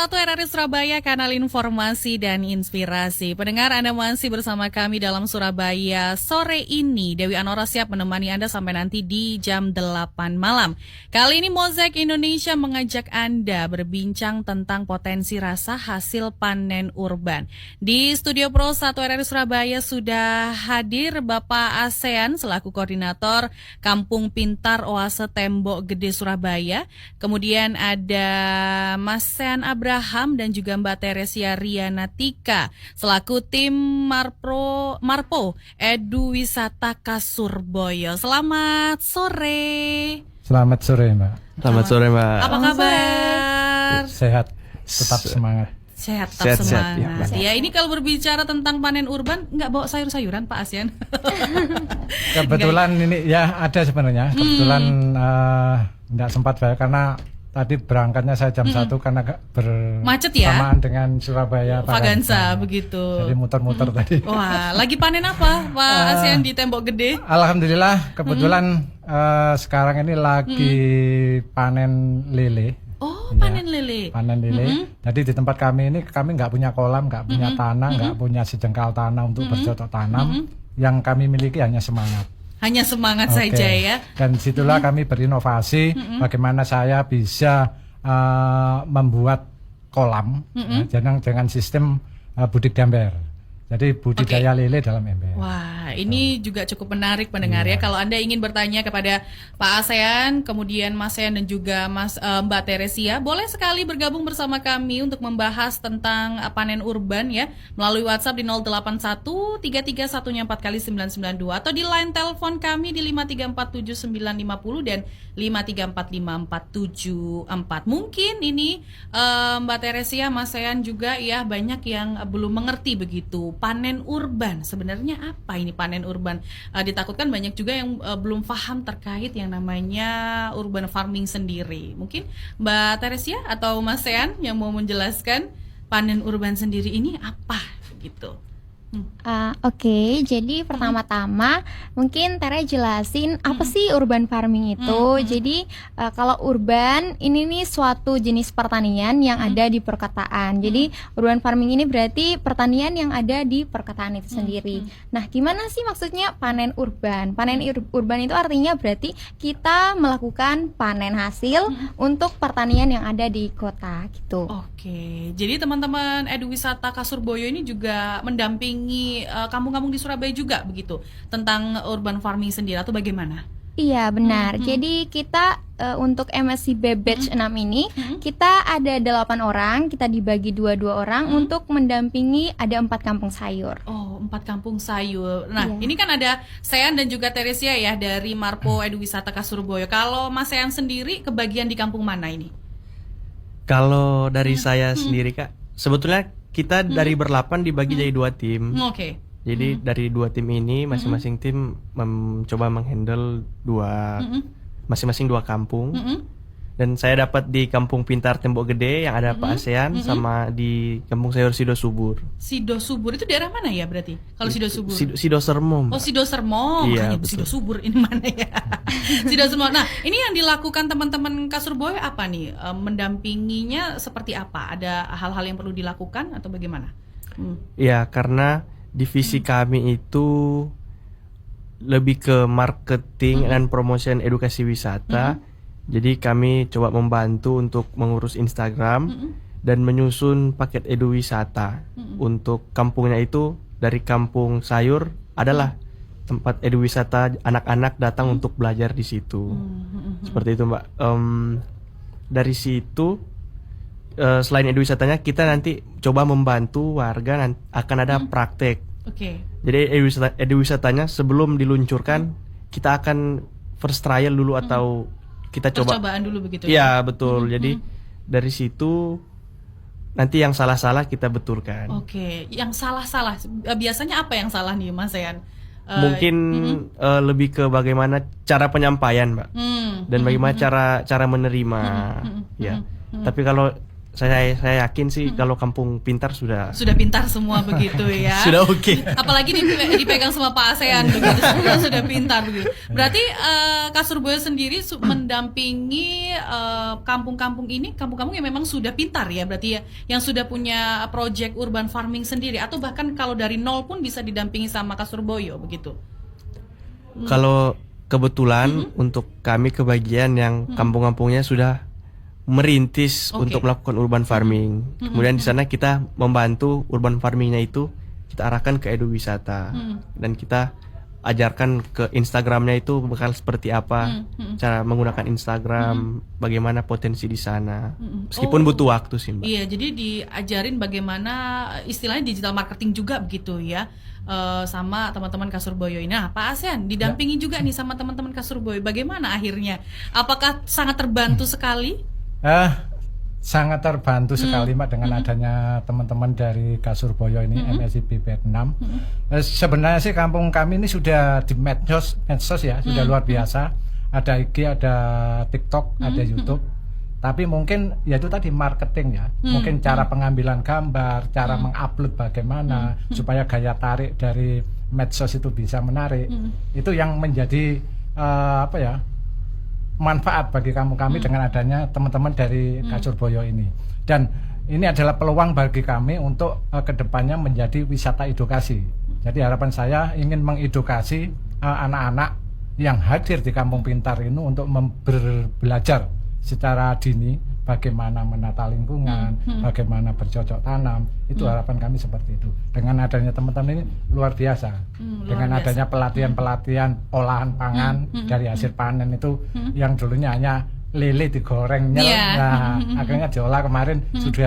1 RRI Surabaya, kanal informasi dan inspirasi. Pendengar, Anda masih bersama kami dalam Surabaya sore ini. Dewi Anora siap menemani Anda sampai nanti di jam 8 malam. Kali ini Mozaik Indonesia mengajak Anda berbincang tentang potensi rasa hasil panen urban. Di Studio Pro 1 RRI Surabaya sudah hadir Bapak ASEAN selaku koordinator Kampung Pintar Oase Tembok Gede Surabaya. Kemudian ada Mas Sean Abraham dan juga Mbak Teresia Rianatika selaku tim Marpo Edu Wisata Kasurboyo. Selamat sore. Selamat sore, Mbak. Selamat sore, Mbak. Apa kabar? Sehat, tetap semangat. Sehat, tetap semangat. Ya, ini kalau berbicara tentang panen urban, nggak bawa sayur-sayuran Pak ASEAN? Kebetulan ini ya ada sebenarnya. Kebetulan nggak sempat karena tadi berangkatnya saya jam 1 karena macet ya? bersamaan dengan Surabaya Vagansa begitu. Jadi muter-muter tadi. Wah, lagi panen apa Pak ASEAN di Tembok Gede? Alhamdulillah kebetulan sekarang ini lagi panen lele. Oh, Ya, panen lele. Panen lele. Jadi di tempat kami ini kami nggak punya kolam, nggak punya tanah, nggak punya sejengkal tanah untuk bercocok tanam. Yang kami miliki hanya semangat. Hanya semangat saja ya. Dan situlah kami berinovasi bagaimana saya bisa membuat kolam dengan sistem budidaya ember. Jadi budidaya lele dalam ember. Wah, ini juga cukup menarik pendengar ya. Kalau Anda ingin bertanya kepada Pak ASEAN, kemudian Mas Sean dan juga Mbak Teresia, boleh sekali bergabung bersama kami untuk membahas tentang panen urban ya, melalui WhatsApp di 081 331 4 kali 992 atau di line telepon kami di 5347950 dan 5345474. Mungkin ini Mbak Teresia, Mas Sean juga ya banyak yang belum mengerti begitu. Panen urban, sebenarnya apa ini panen urban? Ditakutkan banyak juga yang belum paham terkait yang namanya urban farming sendiri. Mungkin Mbak Teresia atau Mas Sean yang mau menjelaskan panen urban sendiri ini apa gitu. Oke, jadi pertama-tama mungkin Tere jelasin apa sih urban farming itu. Jadi kalau urban ini nih suatu jenis pertanian yang ada di perkotaan. Jadi urban farming ini berarti pertanian yang ada di perkotaan itu sendiri. Nah, gimana sih maksudnya panen urban? Panen urban itu artinya berarti kita melakukan panen hasil untuk pertanian yang ada di kota gitu. Oke, jadi teman-teman Edu Wisata Kasurboyo ini juga mendampingi kampung-kampung di Surabaya juga begitu tentang urban farming sendiri atau bagaimana? Iya benar. Jadi kita untuk MSCB Batch 6 ini kita ada 8 orang, kita dibagi 2 orang untuk mendampingi ada 4 kampung sayur. Oh, 4 kampung sayur. Nah, ini kan ada Sean dan juga Teresia ya dari Marpo Edu Wisata Kasurboyo. Kalau Mas Sean sendiri kebagian di kampung mana ini? Kalau dari saya sendiri, Kak, sebetulnya kita dari berlapan dibagi jadi 2 tim. Oke. Jadi dari 2 tim ini masing-masing tim mencoba menghandle masing-masing 2 kampung. Dan saya dapat di Kampung Pintar Tembok Gede yang ada Pak ASEAN sama di Kampung Sayur Sido Subur. Sido Subur itu daerah mana ya berarti? Kalau Sido Subur? Sido Sermom. Oh, Sido Sermom. Iya, makanya Sido Subur ini mana ya? Sido Sermom. Nah, ini yang dilakukan teman-teman Kasurboyo apa nih? Mendampinginya seperti apa? Ada hal-hal yang perlu dilakukan atau bagaimana? Ya, karena divisi kami itu lebih ke marketing dan promotion edukasi wisata. Jadi kami coba membantu untuk mengurus Instagram dan menyusun paket edu wisata. Untuk kampungnya itu dari kampung sayur adalah tempat edu wisata anak-anak datang untuk belajar di situ. Seperti itu, Mbak. Dari situ selain edu wisatanya kita nanti coba membantu warga akan ada praktek. Jadi edu wisatanya sebelum diluncurkan kita akan first trial dulu atau kita coba percobaan dulu begitu ya? Iya, betul. Jadi dari situ nanti yang salah-salah kita betulkan. Oke, yang salah-salah biasanya apa yang salah nih Mas Sean? Mungkin lebih ke bagaimana cara penyampaian, Mbak. Dan bagaimana cara menerima. Ya. Tapi kalau saya yakin sih kalau kampung pintar sudah pintar semua begitu ya. sudah oke. Apalagi dipegang sama Pak ASEAN begitu, sudah pintar begitu. Berarti Kak Surboyo sendiri mendampingi kampung-kampung ini, kampung-kampung yang memang sudah pintar ya, berarti ya, yang sudah punya project urban farming sendiri, atau bahkan kalau dari nol pun bisa didampingi sama Kak Surboyo begitu. Kalau kebetulan untuk kami kebagian yang kampung-kampungnya sudah merintis untuk melakukan urban farming. Kemudian di sana kita membantu urban farmingnya itu kita arahkan ke eduwisata dan kita ajarkan ke Instagramnya itu bakal seperti apa, cara menggunakan Instagram, bagaimana potensi di sana. Meskipun butuh waktu sih, Mbak. Iya, jadi diajarin bagaimana istilahnya digital marketing juga begitu ya. Sama teman-teman Kak Surboyo ini. Nah, Pak ASEAN didampingi juga nih sama teman-teman Kak Surboyo. Bagaimana akhirnya? Apakah sangat terbantu sekali? Sangat terbantu sekali Mbak dengan adanya teman-teman dari Kak Surboyo ini, MSIB Vietnam. Sebenarnya sih kampung kami ini sudah di medsos ya, sudah luar biasa. Ada IG, ada TikTok, ada YouTube. Tapi mungkin ya itu tadi marketing ya, mungkin cara pengambilan gambar, cara mengupload bagaimana supaya gaya tarik dari medsos itu bisa menarik. Itu yang menjadi manfaat bagi kami dengan adanya teman-teman dari Kak Surboyo ini. Dan ini adalah peluang bagi kami untuk kedepannya menjadi wisata edukasi. Jadi harapan saya ingin mengedukasi anak-anak yang hadir di Kampung Pintar ini untuk belajar secara dini bagaimana menata lingkungan, bagaimana bercocok tanam. Itu harapan kami seperti itu. Dengan adanya teman-teman ini luar biasa. Dengan adanya pelatihan-pelatihan olahan pangan dari hasil panen itu yang dulunya hanya lele digoreng, nah akhirnya diolah kemarin sudah